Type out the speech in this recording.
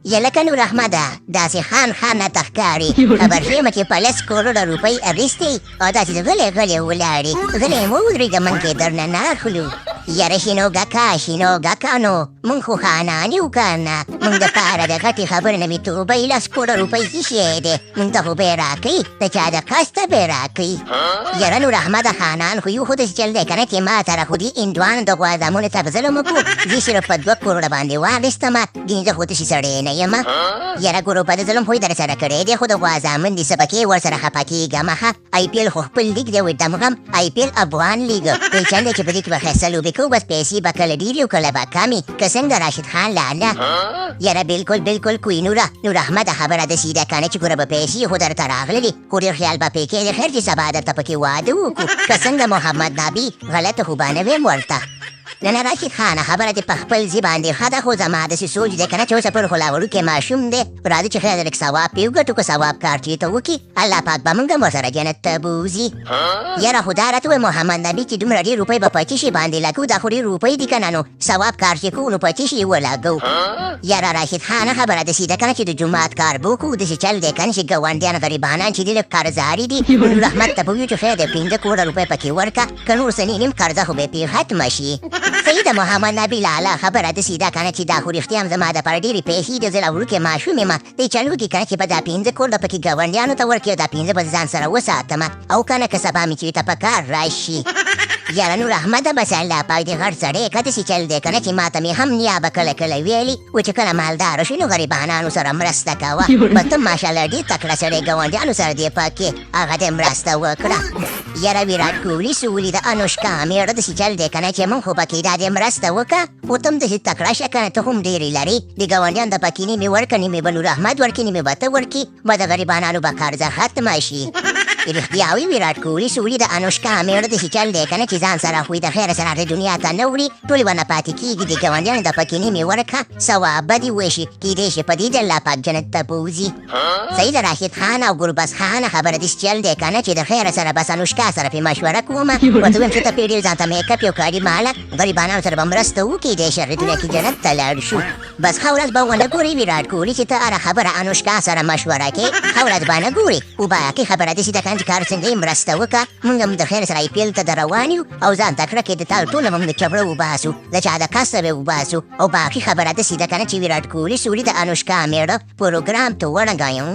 یا لکه نور احمده داسې خان نه تښکاري خبر شویم چې په 10 کروړه روپۍ اخیستې او داسې غلې غلې ولاړې غلې مه ودرېږه موږ یې درنه نه اخلو یاره شینوګکا نو موږ خو خانان یو که نه موږ دپاره د غټې خبرې نه مې توبې 10 کروړه روپۍ څه شی دی موږ ته خو بې راکوي د چا د قسته بې راکوي یاره نور احمده خانان خو یو خو داسې چل دی که نه چې ما سره خو دې هندوانو د غوا زامنو ته به ظلم وکړو زه صرف په 2 کروړه باندې واخېستمه ګینې زه خو داسې سړی نه یم یاره ګورو په د ظلم خو یې در سره کړی دی خو د غوا زامن دې څه پکې ورسره خفه کېږم ښه IPL خو خپل لیګ دی وایي دمغم IPL افغان لیګ دی چل دی چې په دې کې به ښایسته لوبې کوو بس پیسې به کله ډېرې او کله به کمې که څنګه راشد خان لاله یاره بلکل کوی نور احمده خبره داسې ده که نه چې ګوره به پیسې خو درته راغلې خو ډېر خیال به پرې کېږي خیر چې سبا درته پکې واده وکړو که څنګه محمد نبي غلطه خو به نه ویم ورته نه راشد خانه خبره دې په خپل ځای باندې ښه ده خو زما داسې سوچ دی که نه چې اوسه پر خو لا وړوکی ماشوم دی راځي چې خیر لږ ثواب پرې وګټو که ثواب کار چې ته وکړي الله پاک به موږ هم ورسره جنت ته بوځي یاره خو دا راته وایي محمد نبي چې دومره ډېر روپۍ به په څه شي باندې لګو دا خو ډېر روپۍ دي که نه نو ثواب کار چې کوو نو په څه شي ولګو یاره راشد خانه خبره داسې ده که نه چې د جومات کار به وکړو داسې چل دی که نه چې ګاونډیان غریبانان چې دي لږ قرضاري دي نور احمد ته به ویو چې خیر دی 15 کروړه روپۍ پکې ورکړه که نور څه نیم قرضه خو به پرې ختمه شي صحیح ده محمد نبي لاله خبره داسې ده که نه چې دا خو رښتیا هم زما دپاره ډېرې پیسې دي زه لا وړوکی ماشوم یم دی چل وکړي که نه چې به دا 15 کروړه پکې ګاونډیانو ته ورکړي او دا 15 به ځان سره وساتمه او که نه که سبا مې چېرته په کار راشي یاره نور احمده بس الله پاک دې غټ سړی که داسې چل دی که نه چې ما ته مې هم نیابه کله ویلي و چې کله مالداره شي نو غریبانانو سره مرسته کوه به ته ماشاءالله ډېر تکړه سړی ګاونډیانو سره دې پکې هغه دې مرسته وکړه یاره ویراټ کوهلي سولي د انوشکا میړه داسې چل دی که نه چې موږ خو پکې دا دې مرسته وکړه خو ته هم داسې تکړه شه که نه ته هم ډېرې لرې د ګاونډیانو د پکې نیمې ورکړه نیمې به نور احمد ورکړي نیمې به ته ورکړي به د غریبانانو به قرضه ختمه شي رښتیا وي ویراټ کوهلي سولي د انوشکا میړه داسې چل دی که نه چې ځان سره خو د خیره سره د دنیا ته نه وړي ټولې ونه پاتې کېږي د ګاونډیانو د پکې نیمې ورکړه ثواب به دې وشي کېدای شي په دې د الله پاک جنت ته بوځي صحیح د راشد خان او ګربز خان خبره داسې چل دی که نه چې د خیره سره بس انوشکا سره پرې مشوره کومه ورته ویم چې ته پرې ډېر ځان ته میکپ یو کاري مالک غریبانانو سره به مرسته وکړي دی شر دنیا کې جنت ته لاړ شو بس ښه ورځ به ونه ګورې ویراټ کوهلي چې ته هره خبره انوشکا سره مشوره کې ښه ورځ به نه ګورې خو باقي خبره داسې ده که نه چې کار څنګه یې مرسته وکړه موږ هم د خیر سره IPL ته در روان یو او ځان تکړه کې د تا ټوله موږ د چبره وباسو د چا د کسه به وباسو او باقي خبره داسې ده که نه چې ویراټ کوهلي سولي د انوشکا میړه پروګرام ته ورنګایم